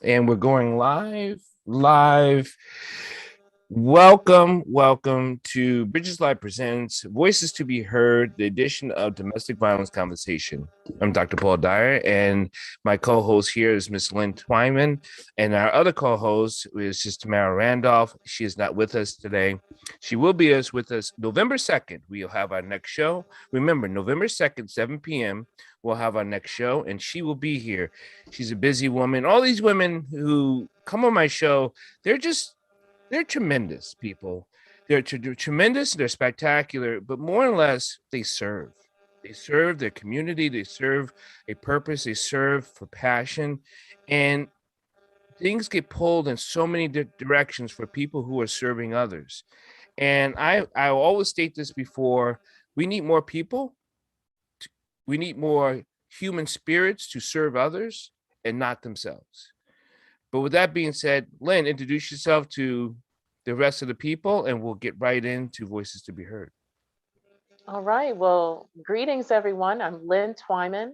And we're going live. Welcome to Bridges Live Presents Voices to Be Heard, the edition of Domestic Violence Conversation. I'm Dr. Paul Dyer, and my co-host here is Miss Lynn Twyman, and our other co-host is just Tamara Randolph. She is not with us today. She will be with us November 2nd. We'll have our next show. Remember, November 2nd, 7 p.m., we'll have our next show, and she will be here. She's a busy woman. All these women who come on my show, they're tremendous people. They're tremendous. They're spectacular, but more or less, they serve. They serve their community. They serve a purpose. They serve for passion, and things get pulled in so many directions for people who are serving others. And I always state this before: we need more people. We need more human spirits to serve others and not themselves. But with that being said, Lynn, introduce yourself to the rest of the people, and we'll get right into Voices to Be Heard. All right. Well, greetings, everyone. I'm Lynn Twyman.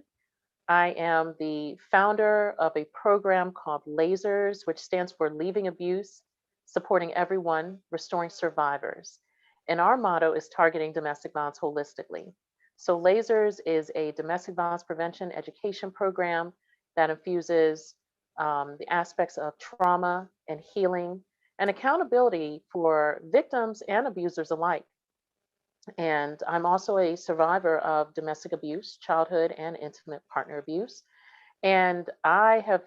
I am the founder of a program called LASERS, which stands for Leaving Abuse, Supporting Everyone, Restoring Survivors. And our motto is targeting domestic violence holistically. So, LASERS is a domestic violence prevention education program that infuses the aspects of trauma and healing and accountability for victims and abusers alike. And I'm also a survivor of domestic abuse, childhood and intimate partner abuse. And I have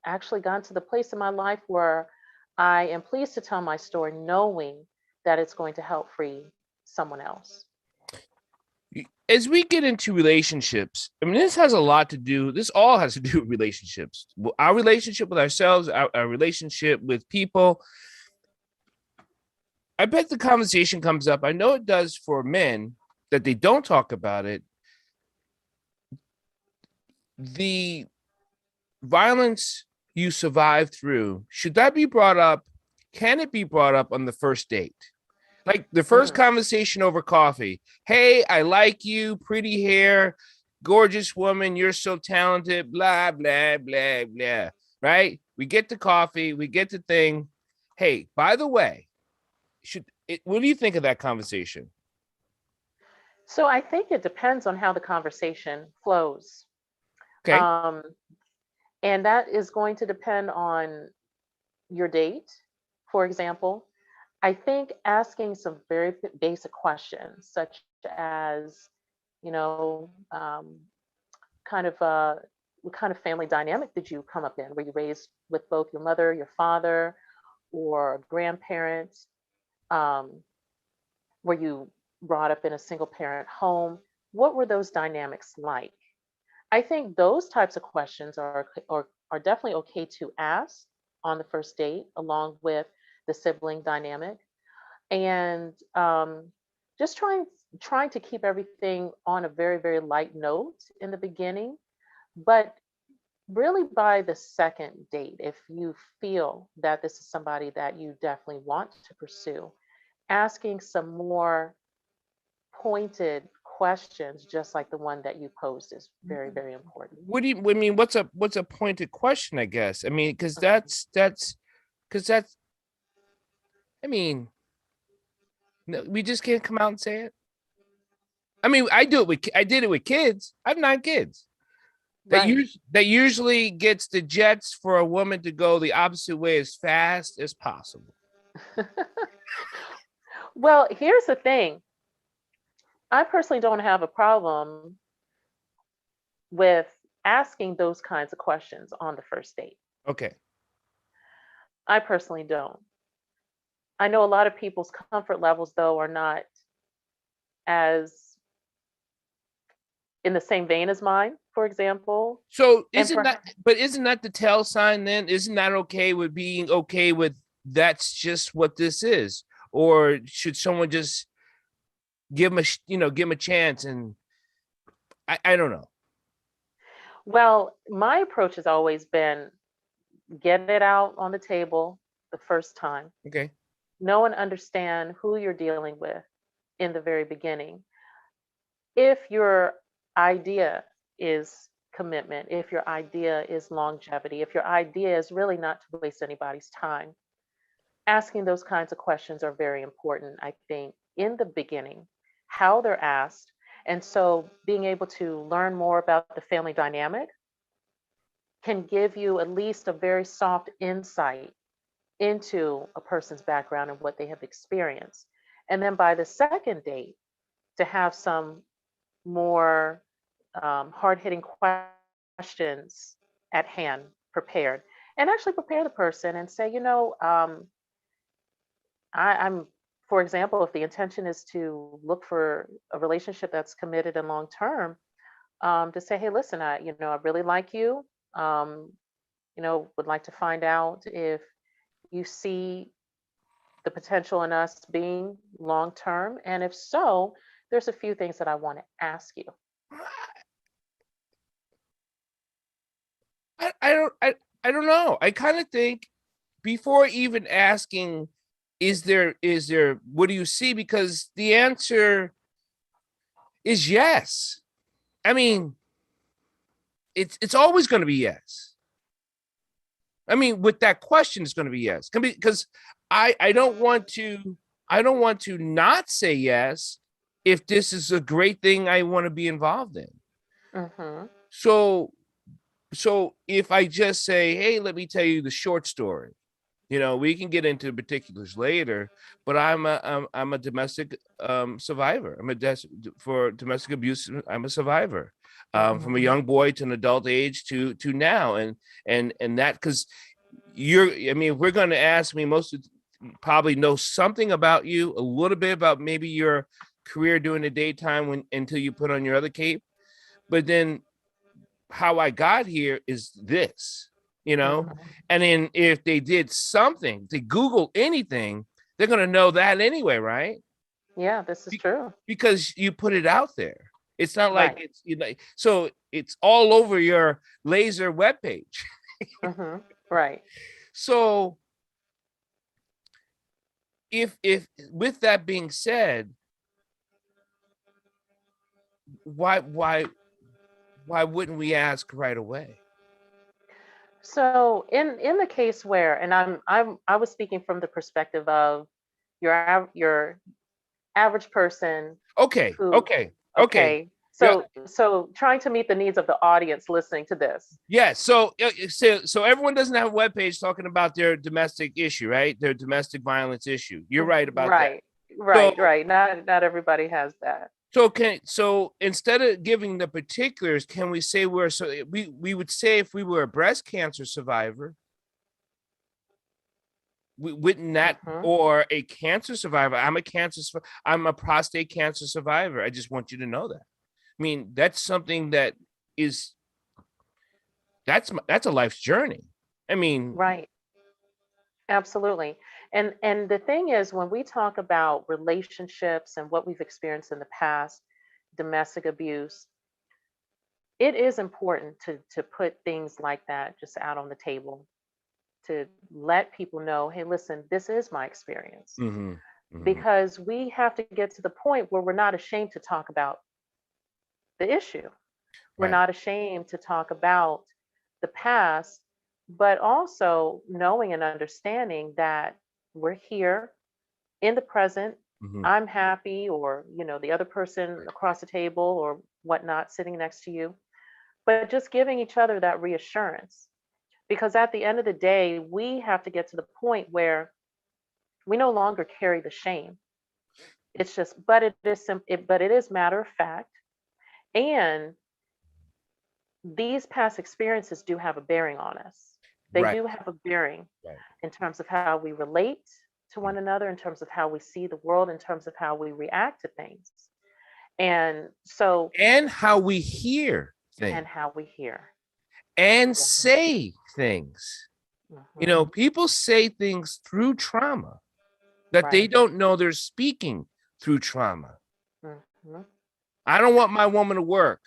actually gone to the place in my life where I am pleased to tell my story, knowing that it's going to help free someone else. As we get into relationships, I mean, this all has to do with relationships. Our relationship with ourselves, our relationship with people. I bet the conversation comes up. I know it does for men that they don't talk about it. The violence you survived through, should that be brought up? Can it be brought up on the first date? Like the first Mhm. conversation over coffee. Hey, I like you, pretty hair, gorgeous woman, you're so talented, blah, blah, blah, blah. Right? We get the coffee, we get the thing. Hey, by the way, what do you think of that conversation? So I think it depends on how the conversation flows. Okay. Um, and that is going to depend on your date, for example. I think asking some very basic questions, such as, you know, kind of what kind of family dynamic did you come up in? Were you raised with both your mother, your father, or grandparents? Um, were you brought up in a single parent home? What were those dynamics like? I think those types of questions are definitely okay to ask on the first date, along with the sibling dynamic, and just trying to keep everything on a very light note in the beginning. But really, by the second date, if you feel that this is somebody that you definitely want to pursue, asking some more pointed questions, just like the one that you posed, is very important. What do you I mean, what's a pointed question, I guess? I mean, because that's I mean, no, we just can't come out and say it. I mean, I did it with kids. I have 9 kids. Right. That usually gets the jets for a woman to go the opposite way as fast as possible. Well, here's the thing. I personally don't have a problem with asking those kinds of questions on the first date. Okay. I personally don't. I know a lot of people's comfort levels, though, are not as in the same vein as mine, for example. So And perhaps, isn't that the tell sign then? Isn't that okay with being okay with that's just what this is? Or should someone just give him a chance? And I don't know. well, my approach has always been get it out on the table the first time, Okay. know and understand who you're dealing with in the very beginning. If your idea is commitment, if your idea is longevity, if your idea is really not to waste anybody's time, asking those kinds of questions are very important, I think, in the beginning, how they're asked. And so being able to learn more about the family dynamic can give you at least a very soft insight into a person's background and what they have experienced. And then by the second date, to have some more hard hitting questions at hand prepared, and actually prepare the person and say, I'm, for example, if the intention is to look for a relationship that's committed and long term, to say, hey, listen, I really like you. Um, would like to find out if you see the potential in us being long term, and if so, there's a few things that I want to ask you. I don't know. I kind of think before even asking, is there what do you see? Because the answer is yes. I mean, it's always going to be yes. I mean, with that question, it's going to be yes. Because I don't want to not say yes if this is a great thing I want to be involved in. Mm-hmm. So if I just say, hey, let me tell you the short story, we can get into particulars later, but I'm a domestic survivor. For domestic abuse. I'm a survivor, from a young boy to an adult age to now, and that, because if we're going to ask me, most of probably know something about you, a little bit about maybe your career during the daytime until you put on your other cape, but then how I got here is this, and then if they did something, they Google anything, they're going to know that anyway, right? Yeah, this is true. Because you put it out there. It's not like Right. it's, so it's all over your laser webpage. Right. So if with that being said, why wouldn't we ask right away? So in the case where, and I was speaking from the perspective of your average person Okay. who, okay, Yeah. so trying to meet the needs of the audience listening to this. Yeah. So everyone doesn't have a webpage talking about their domestic issue, right? Their domestic violence issue. You're right about that. Right. So Right. Not everybody has that. so instead of giving the particulars, can we say we would say if we were a breast cancer survivor, wouldn't that, or a cancer survivor? I'm a prostate cancer survivor. I just want you to know that. I mean, that's something that is that's a life's journey. I mean, Right. Absolutely. And the thing is, when we talk about relationships and what we've experienced in the past, domestic abuse, it is important to put things like that just out on the table, to let people know, hey, listen, this is my experience. Because we have to get to the point where we're not ashamed to talk about the issue. We're not ashamed to talk about the past, but also knowing and understanding that we're here in the present. I'm happy, or the other person across the table or whatnot sitting next to you, but just giving each other that reassurance. Because at the end of the day, we have to get to the point where we no longer carry the shame. It's just, but it is matter of fact, and these past experiences do have a bearing on us. They right. do have a bearing Right. in terms of how we relate to one another, in terms of how we see the world, in terms of how we react to things. And so, And how we hear things and how we hear. and Yeah. say things. People say things through trauma that they Right. don't know they're speaking through trauma. Mhm. I don't want my woman to work.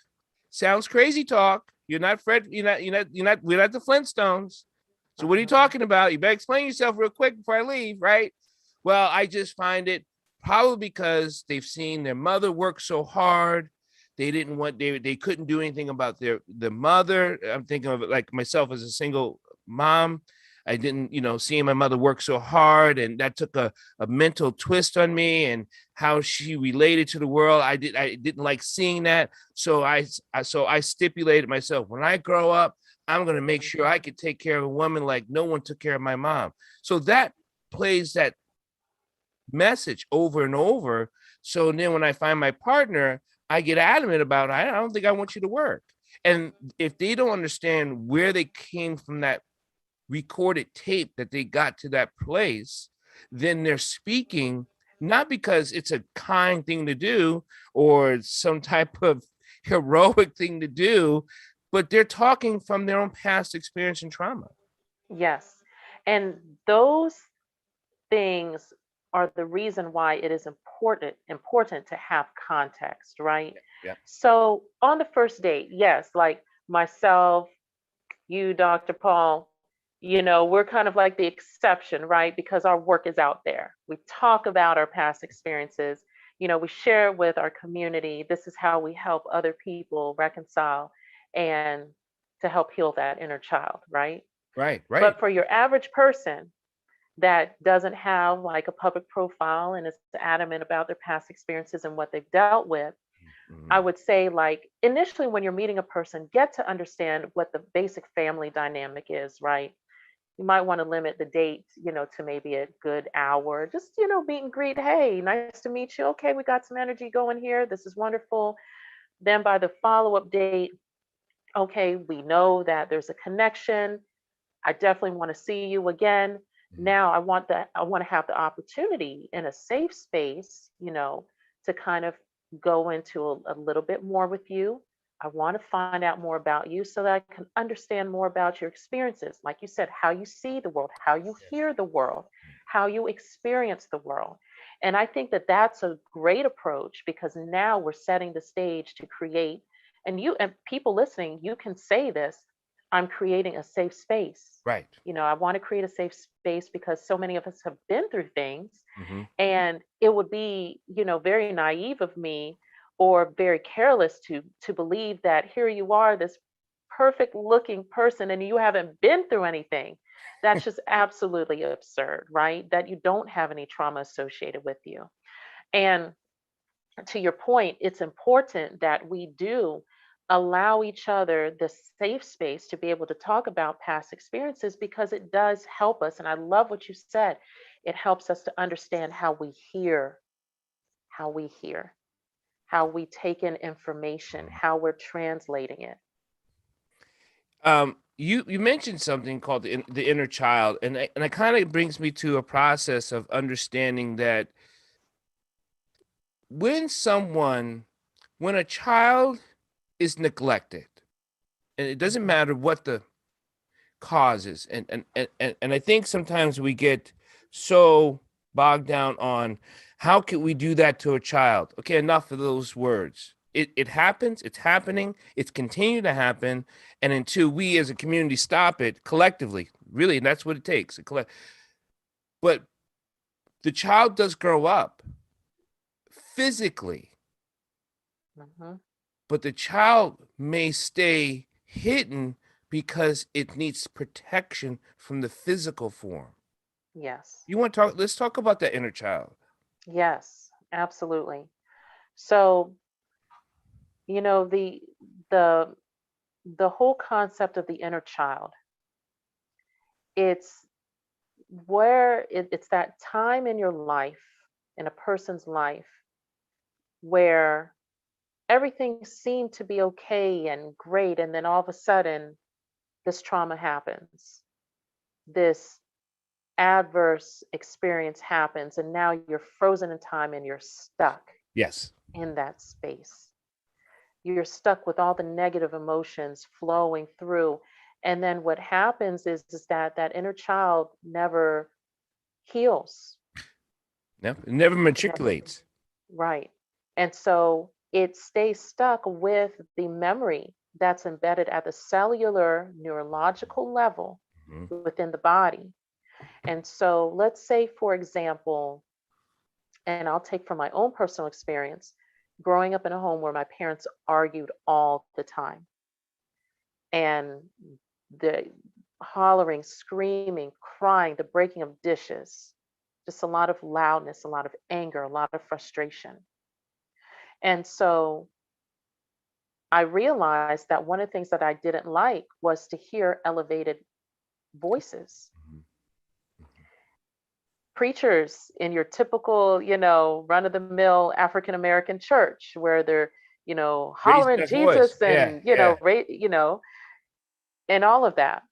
Sounds crazy talk. You're not Fred. We're not the Flintstones. So what are you talking about? You better explain yourself real quick before I leave, right? Well, I just find it probably because they've seen their mother work so hard. They didn't want, they couldn't do anything about the mother. I'm thinking of it like myself as a single mom. I didn't, seeing my mother work so hard, and that took a mental twist on me, and how she related to the world. I didn't like seeing that. So I stipulated myself, when I grow up, I'm going to make sure I could take care of a woman like no one took care of my mom. So that plays that message over and over. So then when I find my partner, I get adamant about, I don't think I want you to work. And if they don't understand where they came from, that recorded tape that they got to that place, then they're speaking not because it's a kind thing to do or some type of heroic thing to do, but they're talking from their own past experience and trauma. Yes. And those things are the reason why it is important to have context, right? Yeah. So on the first date, yes, like myself, you, Dr. Paul, we're kind of like the exception, right? Because our work is out there. We talk about our past experiences. We share with our community. This is how we help other people reconcile and to help heal that inner child, right? Right. But for your average person that doesn't have like a public profile and is adamant about their past experiences and what they've dealt with, I would say, like, initially when you're meeting a person, get to understand what the basic family dynamic is, right? You might want to limit the date, to maybe a good hour. Just, meet and greet. Hey, nice to meet you. Okay, we got some energy going here. This is wonderful. Then by the follow-up date, okay, we know that there's a connection. I definitely want to see you again. Now I want to have the opportunity in a safe space, to kind of go into a little bit more with you. I want to find out more about you so that I can understand more about your experiences. Like you said, how you see the world, how you hear the world, how you experience the world. And I think that that's a great approach because now we're setting the stage to create, and you and people listening, you can say this: I'm creating a safe space. Right. I want to create a safe space because so many of us have been through things, Mm-hmm. and it would be, very naive of me or very careless to believe that here you are, this perfect looking person, and you haven't been through anything. That's just absolutely absurd, right? That you don't have any trauma associated with you. And to your point, it's important that we do allow each other the safe space to be able to talk about past experiences because it does help us. And I love what you said. It helps us to understand how we hear, how we take in information, how we're translating it. You mentioned something called the inner child, and it kind of brings me to a process of understanding that when a child is neglected, and it doesn't Mhm. matter what the cause is, and I think sometimes we get so bogged down on how can we do that to a child. Okay, enough of those words. It happens, it's happening, it's continuing to happen, and until we as a community stop it collectively, really, and that's what it takes. But the child does grow up physically, Mhm. but the child may stay hidden because it needs protection from the physical form. Yes. You want to talk? Let's talk about that inner child. Yes, absolutely. So, you know, the the whole concept of the inner child, it's it's that time in your life, in a person's life, where everything seemed to be okay and great, and then all of a sudden this trauma happens, this adverse experience happens, and now you're frozen in time and you're stuck Yes. in that space. You're stuck with all the negative emotions flowing through. And then what happens is that that inner child never heals. Yep. It never It never, matriculates. right. And so it stays stuck with the memory that's embedded at the cellular neurological level Mhm. within the body. And so let's say, for example, and I'll take from my own personal experience, growing up in a home where my parents argued all the time, and the hollering, screaming, crying, the breaking of dishes, just a lot of loudness, a lot of anger, a lot of frustration. And so I realized that one of the things that I didn't like was to hear elevated voices. Mhm. Preachers in your typical, run of the mill African American church where they're, Raise hollering that voice. Jesus Yeah, and, yeah. and all of that.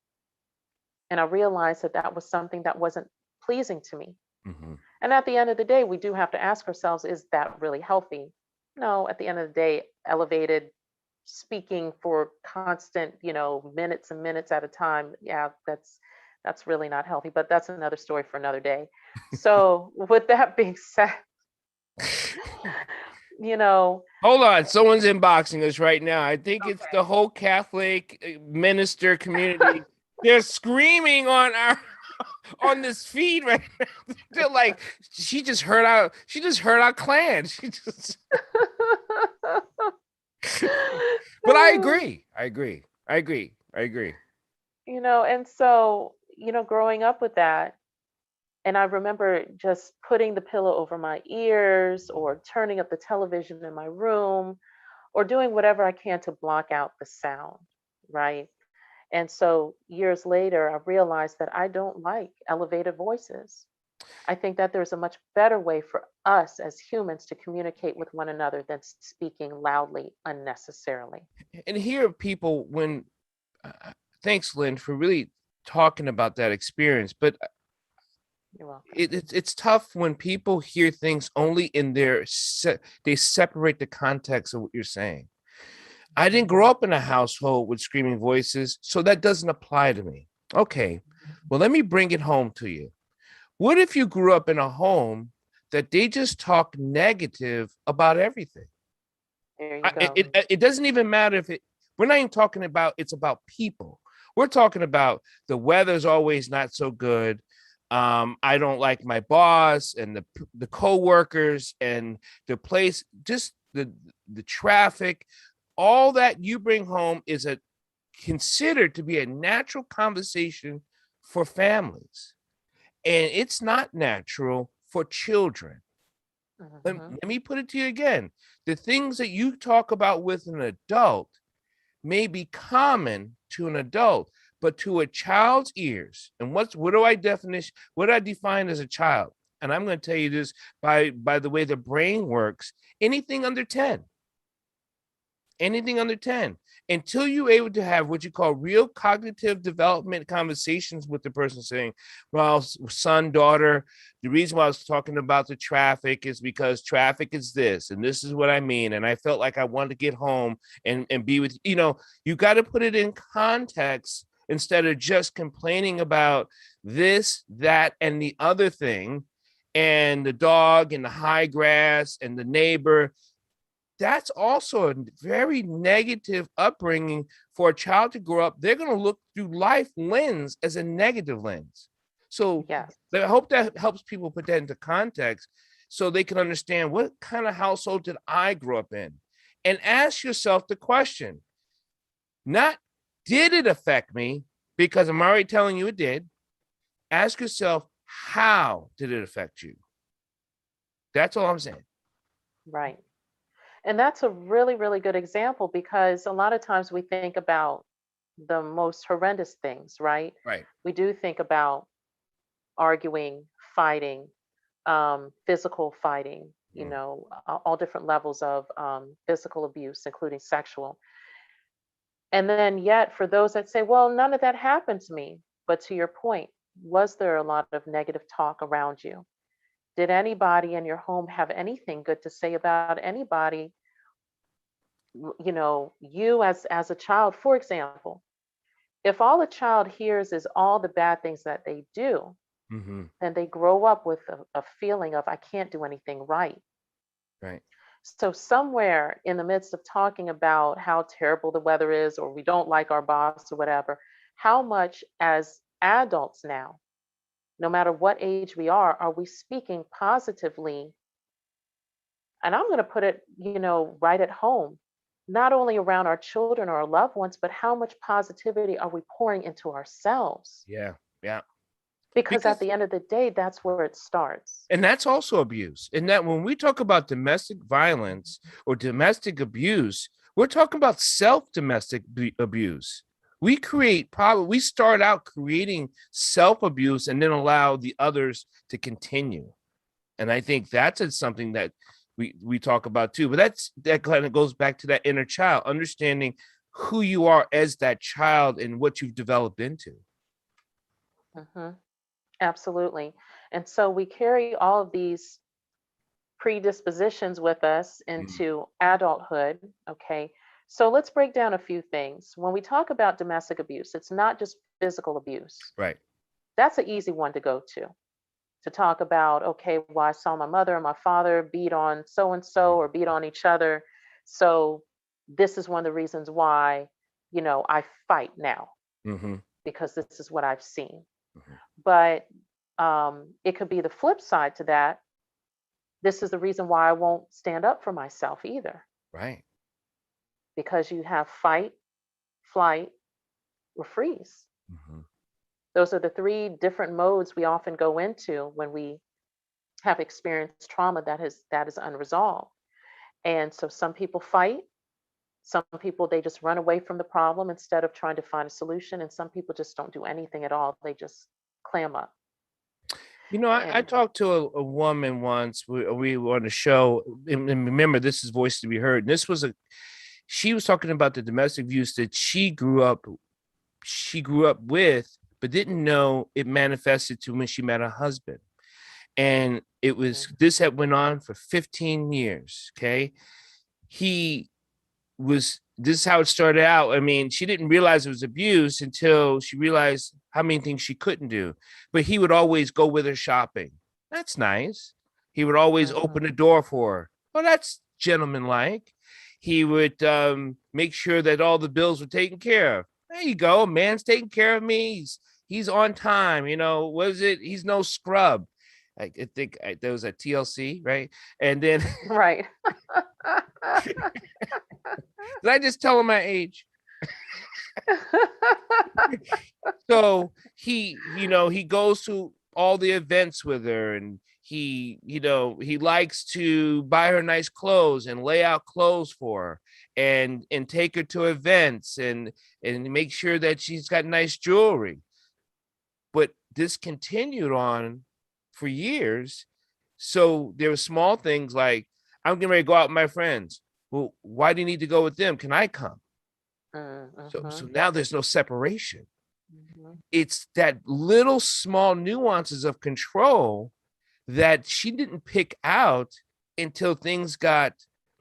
And I realized that that was something that wasn't pleasing to me. Hmm. And at the end of the day, we do have to ask ourselves, is that really healthy? No, at the end of the day, elevated speaking for constant, minutes and minutes at a time, yeah, that's really not healthy, but that's another story for another day. So, with that being said, you know, Hold on, someone's inboxing us right now. I think it's the okay. whole Catholic minister community. They're screaming on our on this feed right now. They're like, she just heard our clan. She just But I agree. I agree. I agree. I agree. And so, growing up with that, and I remember just putting the pillow over my ears or turning up the television in my room or doing whatever I can to block out the sound, right? And so years later, I realized that I don't like elevated voices. I think that there's a much better way for us as humans to communicate with one another than speaking loudly unnecessarily. And here people when uh, thanks, Lynn, for really talking about that experience. But You're welcome. it's tough when people hear things only in they separate the context of what you're saying. I didn't grow Mhm. up in a household with screaming voices, so that doesn't apply to me. Okay, well, let me bring it home to you. What if you grew up in a home that they just talk negative about everything? There you go. It doesn't even matter if we're not even talking about it's about people. We're talking about the weather's always not so good. I don't like my boss and the coworkers and the place, just the traffic. All that you bring home is a considered to be a natural conversation for families, and it's not natural for children. let, Hmm. let me put it to you again. The things that you talk about with an adult may be common to an adult, but to a child's ears, and what do I define as a child? And I'm going to tell you this by the way the brain works. Anything under 10, anything under 10, until you're able to have what you call real cognitive development conversations with the person, saying, well, son, daughter, the reason why I was talking about the traffic is because traffic is this and this is what I mean, and I felt like I wanted to get home and be with you got to put it in context instead of just complaining about this, that, and the other thing, and the dog and the high grass and the neighbor. That's also a very negative upbringing for a child to grow up. They're going to look through life lens as a negative lens. So Yes. I hope that helps people put that into context so they can understand what kind of household did I grow up in? And ask yourself the question, not did it affect me? Because I'm already telling you it did. Ask yourself, how did it affect you? That's all I'm saying. Right. And that's a really, really good example because a lot of times we think about the most horrendous things, right? Right. We do think about arguing, fighting, physical fighting, all different levels of physical abuse, including sexual. And then, yet, for those that say, well, none of that happened to me. But to your point, was there a lot of negative talk around you? Did anybody in your home have anything good to say about anybody? You as a child, for example, if all a child hears is all the bad things that they do, Mm-hmm. then they grow up with a feeling of, I can't do anything right. Right. So, somewhere in the midst of talking about how terrible the weather is, or we don't like our boss, or whatever, how much as adults now, no matter what age we are we speaking positively And I'm going to put it, right at home, not only around our children or our loved ones, but how much positivity are we pouring into ourselves? Yeah. Yeah. Because at Because, the end of the day, that's where it starts. and that's also abuse. And that when we talk about domestic violence or domestic abuse, we're talking about self-domestic abuse. We start out creating self-abuse and then allow the others to continue. And I think that's something that we talk about too. But that kind of goes back to that inner child, understanding who you are as that child and what you've developed into. Hmm. Absolutely. And so we carry all of these predispositions with us Mm, into adulthood. Okay. So let's break down a few things. When we talk about domestic abuse, it's not just physical abuse. right. That's an easy one to go to talk about, okay, well, I saw my mother and my father beat on so and so or beat on each other. So this is one of the reasons why, I fight now Mm-hmm, because this is what I've seen. mm-hmm. But it could be the flip side to that. This is the reason why I won't stand up for myself either, Right. because you have fight, flight, or freeze. Mm-hmm. Those are the three different modes we often go into when we have experienced trauma that is unresolved. And so some people fight, some people they just run away from the problem instead of trying to find a solution, and some people just don't do anything at all. They just clam up. I And talked to a woman once. We were on a show, and remember, this is Voice to Be Heard. And she was talking about the domestic abuse that she grew up with, but didn't know it manifested to when she met her husband. And it was this had went on for 15 years. Okay. He this is how it started out. I mean, she didn't realize it was abuse until she realized how many things she couldn't do. But he would always go with her shopping. That's nice. He would always mhm, open the door for her. Well, that's gentlemanlike. He would make sure that all the bills were taken care of. There you go. A man's taking care of me. He's on time. What is it? He's no scrub. I think there was a TLC, right? And then right. did I just tell him my age? So he goes to all the events with her, and he likes to buy her nice clothes and lay out clothes for her and take her to events and make sure that she's got nice jewelry. But this continued on for years. So there were small things like, I'm getting ready to go out with my friends. Well, why do you need to go with them? Can I come? So Mhm, now there's no separation. mhm. It's that little small nuances of control that she didn't pick out until things got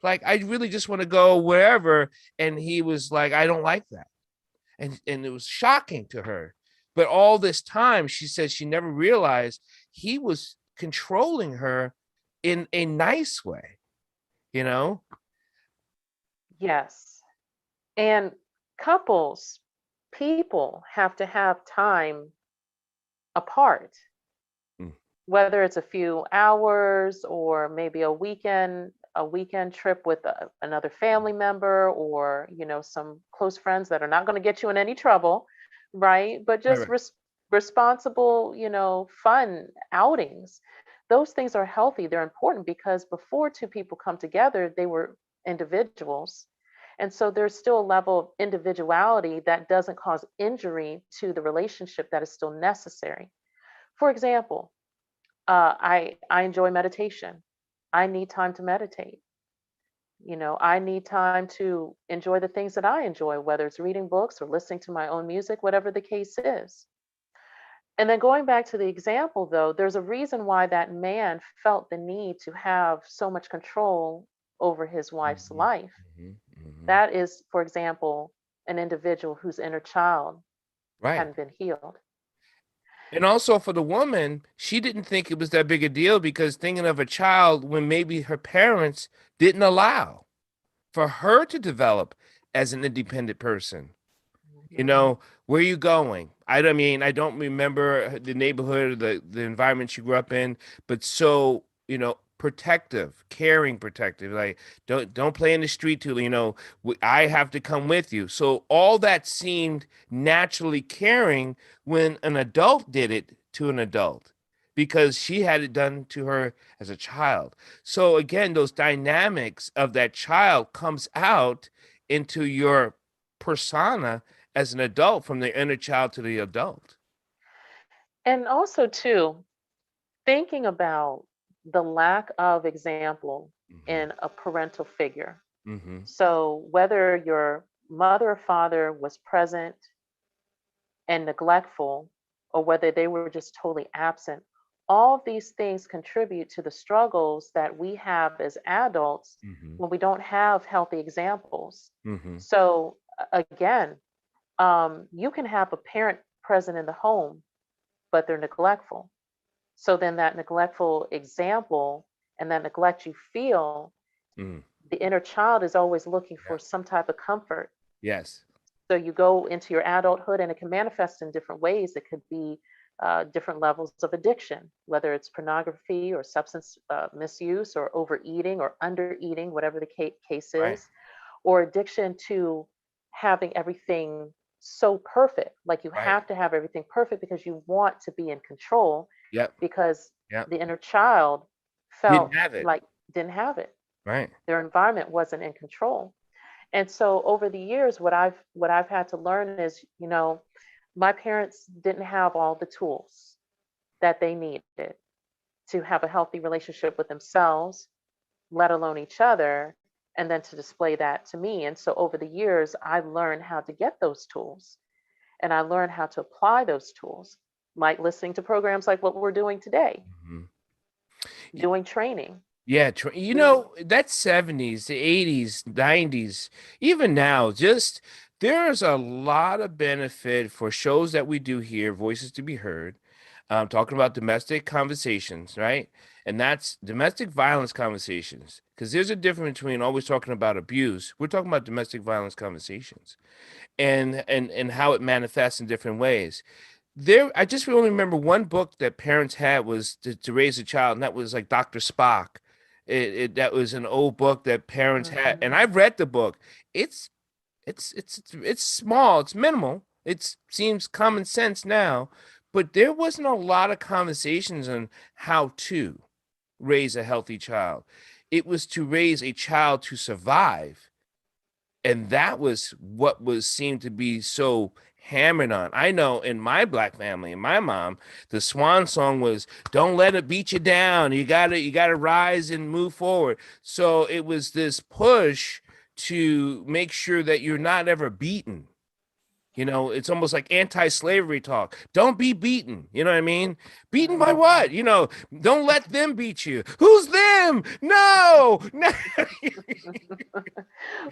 like, I really just want to go wherever. And he was like, I don't like that. And it was shocking to her. But all this time, she says she never realized he was controlling her in a nice way, you know? Yes. And couples, people have to have time apart, Mm, whether it's a few hours or maybe a weekend trip with another family member, or some close friends that are not going to get you in any trouble, right? But right, just right. responsible, fun outings. Those things are healthy. They're important because before two people come together, they were individuals. And so there's still a level of individuality that doesn't cause injury to the relationship that is still necessary. For example, I enjoy meditation. I need time to meditate. I need time to enjoy the things that I enjoy, whether it's reading books or listening to my own music, whatever the case is. And then going back to the example, though, there's a reason why that man felt the need to have so much control over his wife's Mhm, life. mhm, mhm. That is, for example, an individual whose inner child Right. hadn't been healed. And also for the woman, she didn't think it was that big a deal because thinking of a child when maybe her parents didn't allow for her to develop as an independent person. You Mhm. know, where are you going? I don't remember the neighborhood or the environment she grew up in, but so, protective, caring, protective. Like don't play in the street too. I have to come with you. So all that seemed naturally caring when an adult did it to an adult, because she had it done to her as a child. So again, those dynamics of that child comes out into your persona as an adult, from the inner child to the adult. And also, too, thinking about the lack of example Hmm. in a parental figure. Hmm. So, whether your mother or father was present and neglectful, or whether they were just totally absent, all of these things contribute to the struggles that we have as adults Hmm. when we don't have healthy examples. Hmm. So, again, you can have a parent present in the home, but they're neglectful. So then that neglectful example and that neglect you feel, Hmm. the inner child is always looking Yeah. for some type of comfort. Yes. So you go into your adulthood and it can manifest in different ways. It could be different levels of addiction, whether it's pornography or substance misuse or overeating or undereating, whatever the case Right. is, or addiction to having everything so perfect. Like you Right. have to have everything perfect because you want to be in control, Yep. because Yep. the inner child Didn't felt have it. like didn't have it. Right. Their environment wasn't in control. And so over the years, what I've had to learn is, my parents didn't have all the tools that they needed to have a healthy relationship with themselves, let alone each other, and then to display that to me. And so over the years, I learned how to get those tools, and I learned how to apply those tools, like listening to programs like what we're doing today, Hmm. doing training. Yeah, that 70s, the 80s, 90s, even now, just there's a lot of benefit for shows that we do here, Voices to be Heard, talking about domestic conversations, right? And that's domestic violence conversations, because there's a difference between always talking about abuse. We're talking about domestic violence conversations, and how it manifests in different ways. I just only remember one book that parents had was to raise a child, and that was like Dr. Spock. That was an old book that parents had, and Mhm. I've read the book. It's it's small, it's minimal. It seems common sense now, but there wasn't a lot of conversations on how to raise a healthy child. It was to raise a child to survive, and that was what was seemed to be so hammered on. I know in my black family and my mom, the swan song was "Don't let it beat you down. You gotta rise and move forward." So it was this push to make sure that you're not ever beaten. It's almost like anti-slavery talk. Don't be beaten. You know what I mean? Beaten by what? Mhm. Don't let them beat you. Who's them? No, no.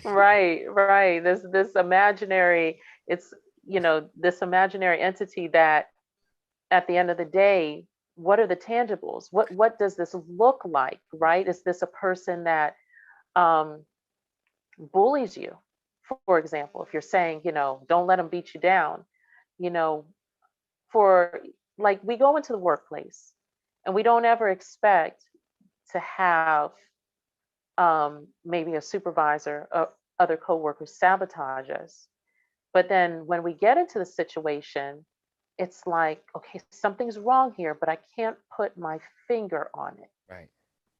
Right, right. This imaginary, it's, this imaginary entity that at the end of the day, what are the tangibles? What does this look like, right? Is this a person that um bullies you? For example, if you're saying, don't let them beat you down, you know, for like we go into the workplace and we don't ever expect to have maybe a supervisor or other coworkers sabotage us. But then when we get into the situation, it's like, okay, something's wrong here, but I can't put my finger on it. Right.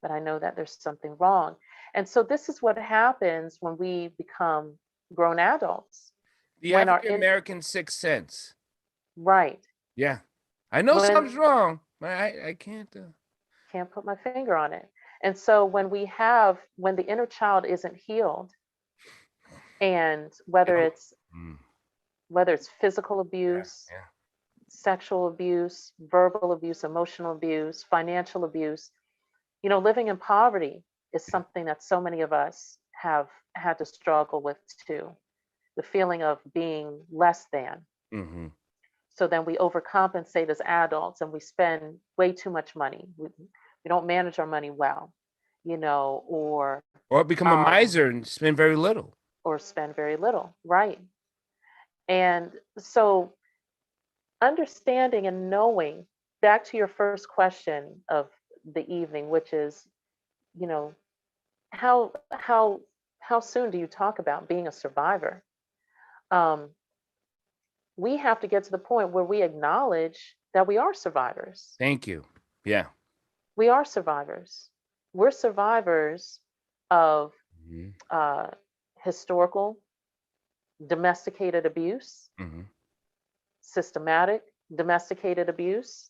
But I know that there's something wrong. And so this is what happens when we become grown adults. The When our African in American sixth sense. right, Yeah. I know when something's wrong, but I can't. can't put my finger on it. And so when the inner child isn't healed, and Yo. Mm, whether it's physical yeah, abuse, yeah. sexual abuse, verbal abuse, emotional abuse, financial abuse. Living in poverty is something that so many of us have had to struggle with too. The feeling of being less than. Mm-hmm. So then we overcompensate as adults and we spend way too much money. We don't manage our money well, or Or become a um, miser and spend very little. or spend very little. Right. And so understanding and knowing, back to your first question of the evening, which is you know, how soon do you talk about being a survivor? Um, we have to get to the point where we acknowledge that we are survivors. Thank you. Yeah. We are survivors. We're survivors of Mm-hmm. uh, historical domesticated abuse, Mm-hmm. systematic domesticated abuse,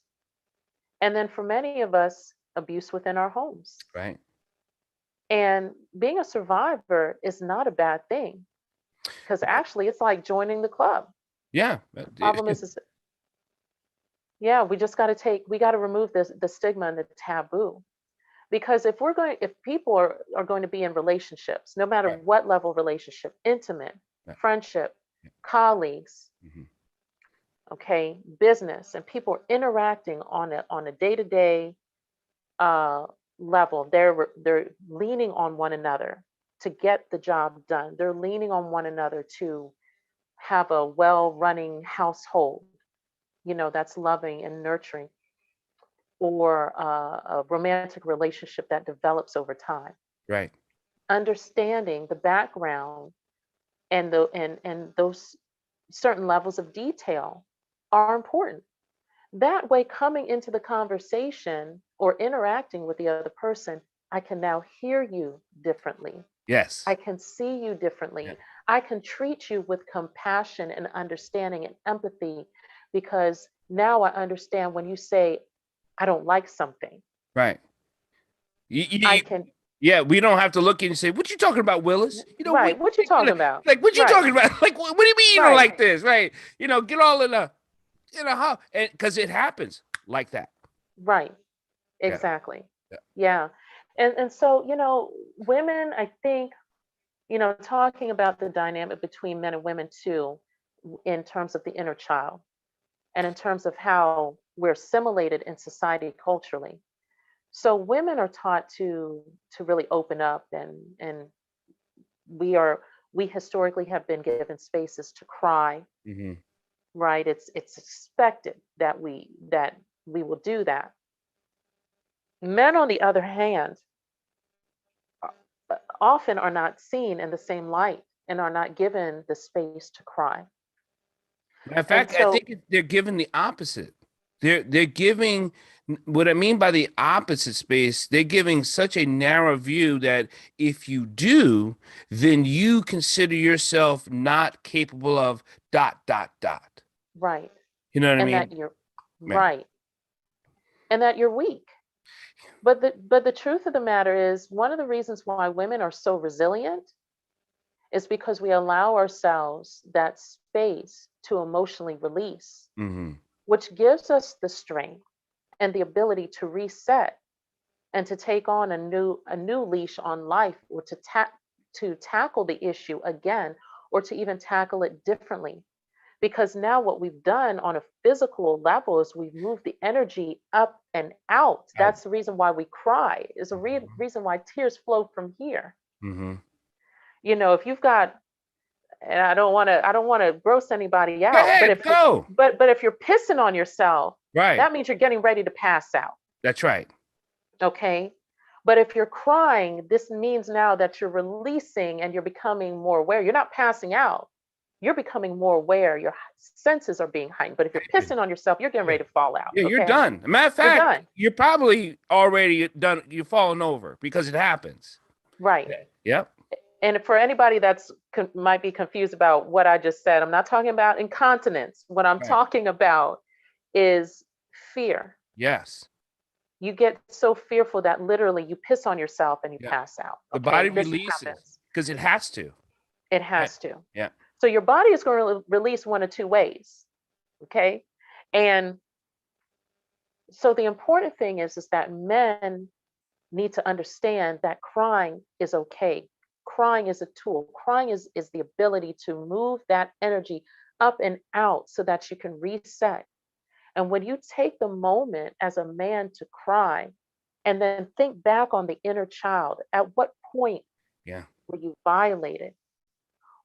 and then for many of us, abuse within our homes. Right. And being a survivor is not a bad thing because actually it's like joining the club. Yeah. The problem is yeah, we got to remove the stigma and the taboo. Because if people are going to be in relationships, no matter Right. what level of relationship, intimate, Right. friendship, colleagues, Mm-hmm. okay, business, and people are interacting on a day-to-day uh, level, they're leaning on one another to get the job done. They're leaning on one another to have a well-running household, that's loving and nurturing, or a romantic relationship that develops over time. Right. Understanding the background and those certain levels of detail are important. That way, coming into the conversation or interacting with the other person, I can now hear you differently. Yes. I can see you Yeah. differently. I can treat you with compassion and understanding and empathy because now I understand when you say, I don't like something. Right. I can, Yeah, we don't have to look in and say, "What you talking about, Willis?" right, what you talking about? like what you Right, talking about? Like, what do you mean you don't right, like this? Right? Get all in a, how, and because it happens like that. right, Yeah. exactly. Yeah. Yeah. And so, women, I think, talking about the dynamic between men and women too, in terms of the inner child and in terms of how we're assimilated in society culturally. So women are taught to really open up, and we are we historically have been given spaces to cry, Mm-hmm. right? It's expected that we will do that. Men, on the other hand, often are not seen in the same light and are not given the space to cry. Matter of And fact, I so, think they're giving the opposite. They're giving what I mean by the opposite space. They're giving such a narrow view that if you do, then you consider yourself not capable of dot dot dot. right, You know what I and mean? that you're Yeah. right, and that you're weak. But the truth of the matter is, one of the reasons why women are so resilient is because we allow ourselves that space to emotionally release, Mm-hmm. which gives us the strength and the ability to reset and to take on a new leash on life, or to tackle the issue again, or to even tackle it differently. Because now what we've done on a physical level is we've moved the energy up and out. Out. That's the reason why we cry, is a reason why tears flow from here. Mm-hmm. If you've got, and I don't want to gross anybody Go out, but ahead, go. if you're pissing on yourself, Right. that means you're getting ready to pass out. That's right. Okay. But if you're crying, this means now that you're releasing and you're becoming more aware. You're not passing out. You're becoming more aware. Your senses are being heightened. But if you're pissing on yourself, you're getting Yeah. ready to fall out. Yeah, you're Okay. done. Matter of You're fact, done. you're probably already done. You're falling over because it happens. Right. Yeah. Yep. And for anybody that's might be confused about what I just said, I'm not talking about incontinence. What I'm Right. talking about is fear. Yes. You get so fearful that literally you piss on yourself and you Yeah. pass out. The body Okay. This releases happens. because it has to. It Right. has to. Yeah. So your body is going to release one of two ways. Okay. And so the important thing is that men need to understand that crying is okay. Crying is a tool. Crying is the ability to move that energy up and out so that you can reset. And when you take the moment as a man to cry and then think back on the inner child, at what point Yeah. were you violated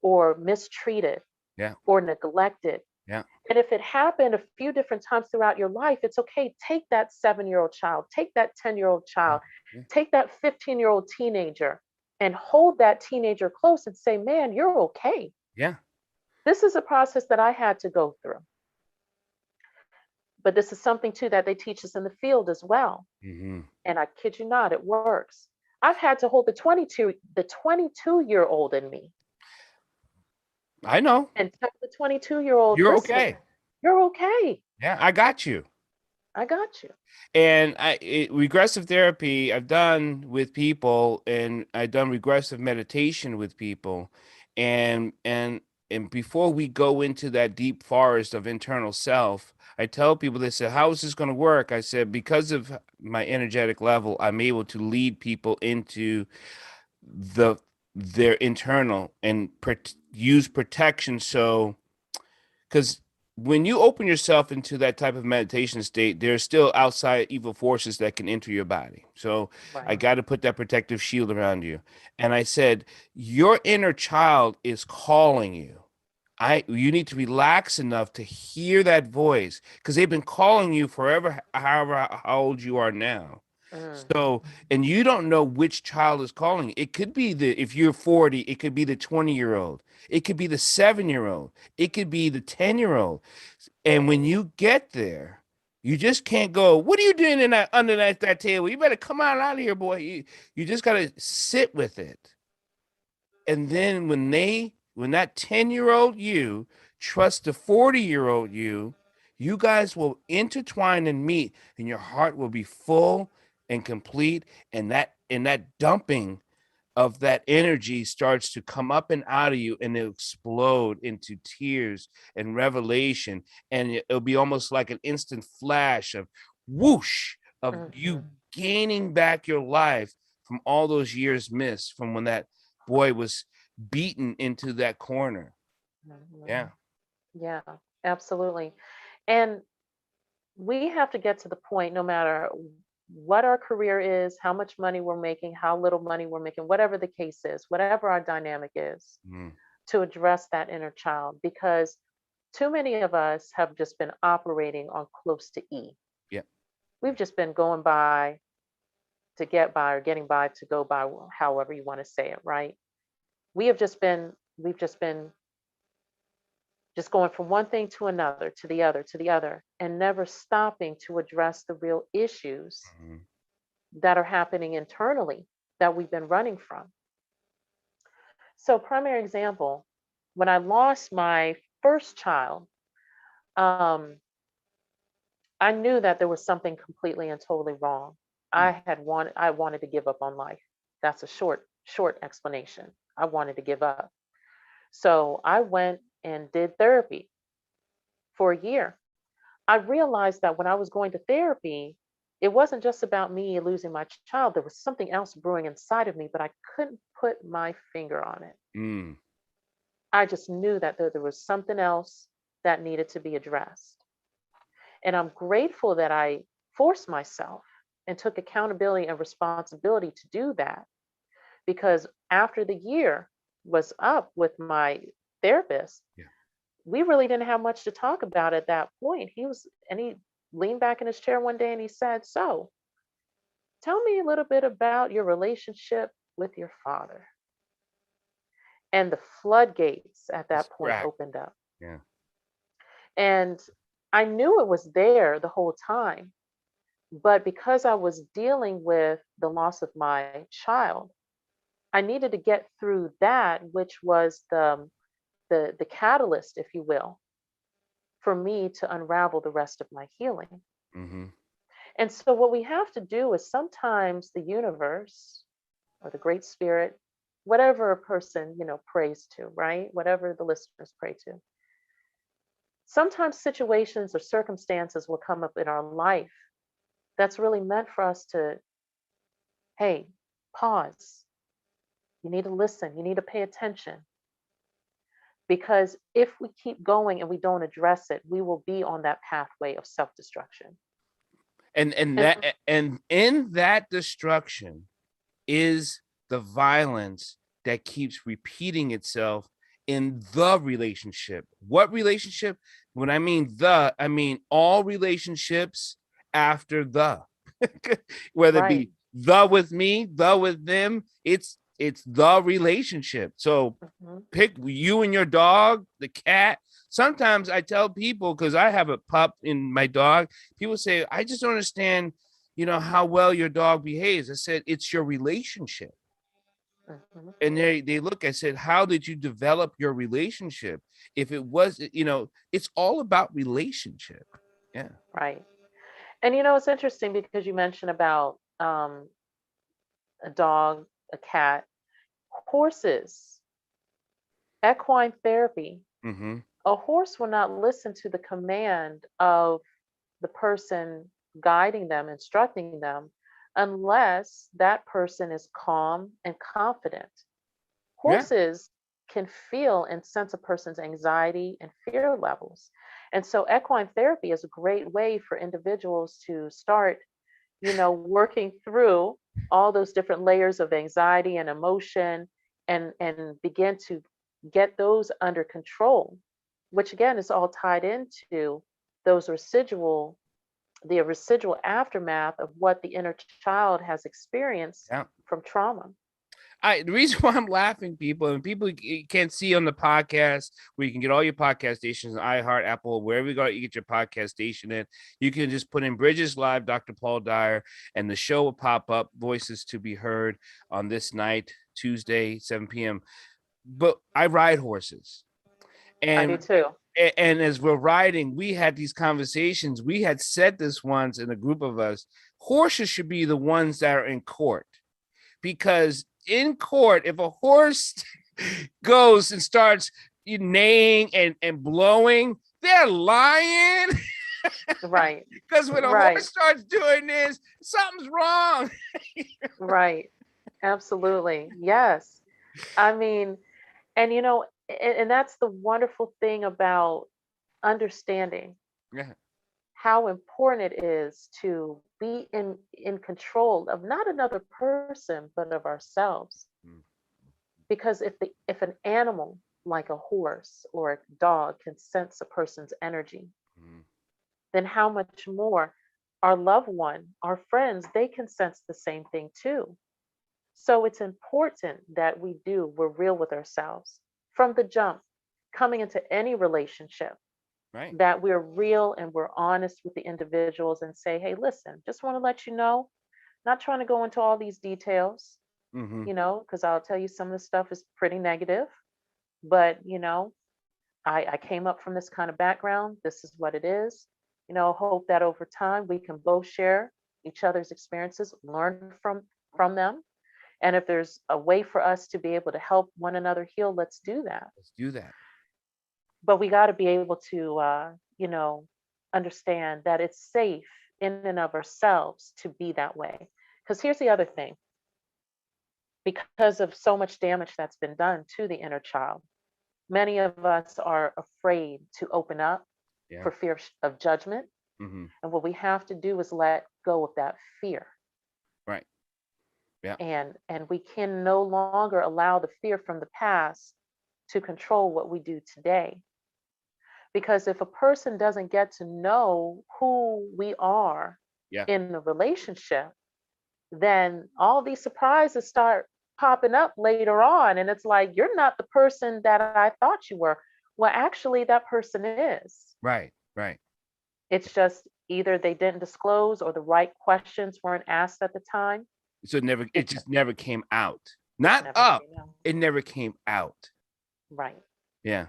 or mistreated Yeah. or neglected? Yeah. And if it happened a few different times throughout your life, it's okay. Take that 7-year-old child, take that 10-year-old Yeah. child, Yeah. take that 15-year-old teenager, and hold that teenager close and say, man, you're okay. Yeah. This is a process that I had to go through. But this is something too that they teach us in the field as well. Mm-hmm. And I kid you not, it works. I've had to hold the 22-year-old in me I know. and tell the 22-year-old, You're listen, okay. you're okay. Yeah, I got you. I got you. And regressive therapy I've done with people, and I've done regressive meditation with people, and and before we go into that deep forest of internal self, I tell people, they say, how is this going to work? I said, because of my energetic level, I'm able to lead people into the their internal and use protection. So because when you open yourself into that type of meditation state, there's still outside evil forces that can enter your body. So I Right. got to put that protective shield around you. And I said, your inner child is calling you. You need to relax enough to hear that voice, because they've been calling you forever, however how old you are now. Mm, So, and you don't know which child is calling. It could be if you're 40, it could be the 20-year-old. It could be the 7-year-old. It could be the 10-year-old. And when you get there, you just can't go, what are you doing in that underneath that table? You better come on out of here, boy. You just gotta sit with it. And then when that 10-year-old you trusts the 40-year-old you, you guys will intertwine and meet, and your heart will be full and complete. And that dumping of that energy starts to come up and out of you, and it'll explode into tears and revelation. And it'll be almost like an instant flash of whoosh of you mhm, gaining back your life from all those years missed from when that boy was beaten into that corner. mhm. Yeah. Yeah, absolutely. And we have to get to the point, no matter what our career is, how much money we're making, how little money we're making, whatever the case is, whatever our dynamic is, Mm, to address that inner child, because too many of us have just been operating on close to E. yeah. We've just been going by to get by, or getting by to go by, however you want to say it, right? We've just been just going from one thing to another, to the other, to the other, and never stopping to address the real issues Mhm. that are happening internally that we've been running from. So, primary example, when I lost my first child, um, I knew that there was something completely and totally wrong. Mm. I wanted to give up on life. That's a short explanation. I wanted to give up. So I went and did therapy for a year. I realized that when I was going to therapy, it wasn't just about me losing my child. There was something else brewing inside of me, but I couldn't put my finger on it. Mm. I just knew that there was something else that needed to be addressed. And I'm grateful that I forced myself and took accountability and responsibility to do that, because after the year was up with my therapist, Yeah. we really didn't have much to talk about at that point. He leaned back in his chair one day and he said, so tell me a little bit about your relationship with your father. And the floodgates at It's that point crack. opened up. Yeah. And I knew it was there the whole time. But because I was dealing with the loss of my child, I needed to get through that, which was the catalyst, if you will, for me to unravel the rest of my healing. Mm-hmm. And so what we have to do is, sometimes the universe or the great spirit, whatever a person, prays to, right? Whatever the listeners pray to. Sometimes situations or circumstances will come up in our life that's really meant for us to, hey, pause. You need to listen. You need to pay attention. Because if we keep going and we don't address it, we will be on that pathway of self destruction. And for, And in that destruction is the violence that keeps repeating itself in the relationship. What relationship? When I mean the, I mean all relationships after the, whether it Right. be the with me, the with them, it's the relationship. So Hmm. pick you and your dog, the cat. Sometimes I tell people, because I have a pup in my dog, people say, I just don't understand, how well your dog behaves. I said, it's your relationship. Hmm. And they look, I said, how did you develop your relationship? If it was, it's all about relationship. Yeah. Right. And it's interesting because you mentioned about a dog, a cat, horses, equine therapy. Mm-hmm. A horse will not listen to the command of the person guiding them, instructing them, unless that person is calm and confident. Yeah. Horses can feel and sense a person's anxiety and fear levels. And so equine therapy is a great way for individuals to start, working through all those different layers of anxiety and emotion, and begin to get those under control, which again is all tied into those residual aftermath of what the inner child has experienced Yeah. from trauma. The reason why I'm laughing, people, and people can't see on the podcast, where you can get all your podcast stations, iHeart, Apple, wherever you get your podcast station in, you can just put in Bridges Live, Dr. Paul Dyer, and the show will pop up, Voices to be Heard, on this night, Tuesday, 7 p.m. But I ride horses. I do And too. and as we're riding, we had these conversations. We had said this once in a group of us: horses should be the ones that are in court, because in court, if a horse goes and starts neighing and blowing, they're lying. Right. Because when a Right. horse starts doing this, something's wrong. Right. Absolutely. Yes. I mean, and and that's the wonderful thing about understanding Yeah. how important it is to be in control of not another person but of ourselves. Because if an animal like a horse or a dog can sense a person's energy, Mm-hmm. then how much more our loved one, our friends, they can sense the same thing too. So it's important that we're real with ourselves from the jump, coming into any relationship, Right. that we're real and we're honest with the individuals and say, hey, listen, just want to let you know, not trying to go into all these details, Mm-hmm. because I'll tell you some of the stuff is pretty negative, but I came up from this kind of background. This is what it is. Hope that over time we can both share each other's experiences, learn from them. And if there's a way for us to be able to help one another heal, let's do that. Let's do that. But we got to be able to, understand that it's safe in and of ourselves to be that way. Because here's the other thing: because of so much damage that's been done to the inner child, many of us are afraid to open up Yeah. for fear of judgment. Mm-hmm. And what we have to do is let go of that fear. Right. Yeah. And we can no longer allow the fear from the past to control what we do today. Because if a person doesn't get to know who we are Yeah. in the relationship, then all these surprises start popping up later on. And it's like, you're not the person that I thought you were. Well, actually, that person is. Right. Right. It's just either they didn't disclose or the right questions weren't asked at the time. So it It just never came out. just Not never up. came out. It never came out. Right. Yeah.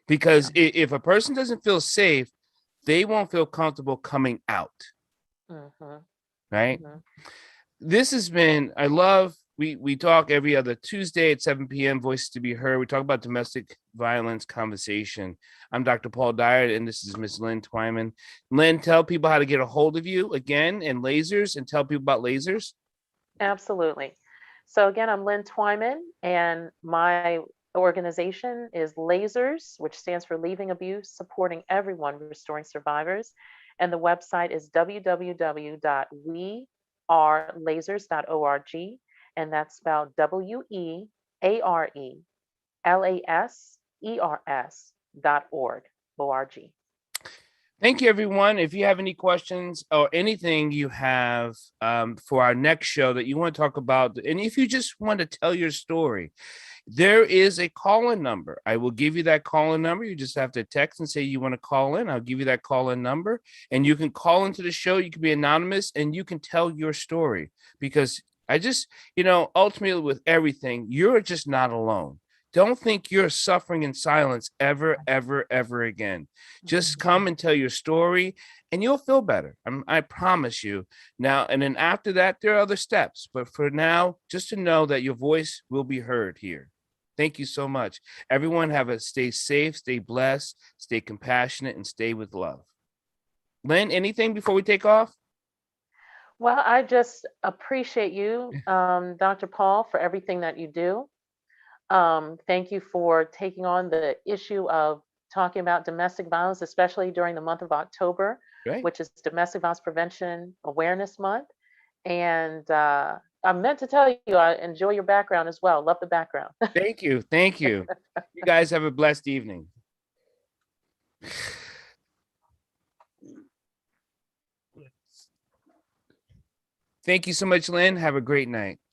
Because Yeah. if a person doesn't feel safe, they won't feel comfortable coming out. Mm-hmm. Right. Mm-hmm. This has been, I love, we talk every other Tuesday at 7 p.m. Voices to be Heard. We talk about domestic violence conversation. I'm Dr. Paul Dyer, and this is Miss Lynn Twyman. Lynn, tell people how to get a hold of you again, and lasers, and tell people about lasers. Absolutely. So again, I'm Lynn Twyman, and my organization is LASERS, which stands for Leaving Abuse, Supporting Everyone, Restoring Survivors. And the website is www.wearelasers.org, and that's spelled WEARELASERS.org. O-R-G. Thank you, everyone. If you have any questions or anything you have for our next show that you want to talk about, and if you just want to tell your story, there is a call-in number. I will give you that call-in number. You just have to text and say you want to call in. I'll give you that call-in number, and you can call into the show. You can be anonymous, and you can tell your story, because I just, ultimately with everything, you're just not alone. Don't think you're suffering in silence ever, ever, ever again. Just come and tell your story, and you'll feel better. I promise you. Now, and then after that, there are other steps. But for now, just to know that your voice will be heard here. Thank you so much. Everyone stay safe, stay blessed, stay compassionate, and stay with love. Lynn, anything before we take off? Well, I just appreciate you, Dr. Paul, for everything that you do. Thank you for taking on the issue of talking about domestic violence, especially during the month of October, Right. which is Domestic Violence Prevention Awareness Month. And I meant to tell you, I enjoy your background as well. Love the background. Thank you. Thank you. You guys have a blessed evening. Thank you so much, Lynn. Have a great night.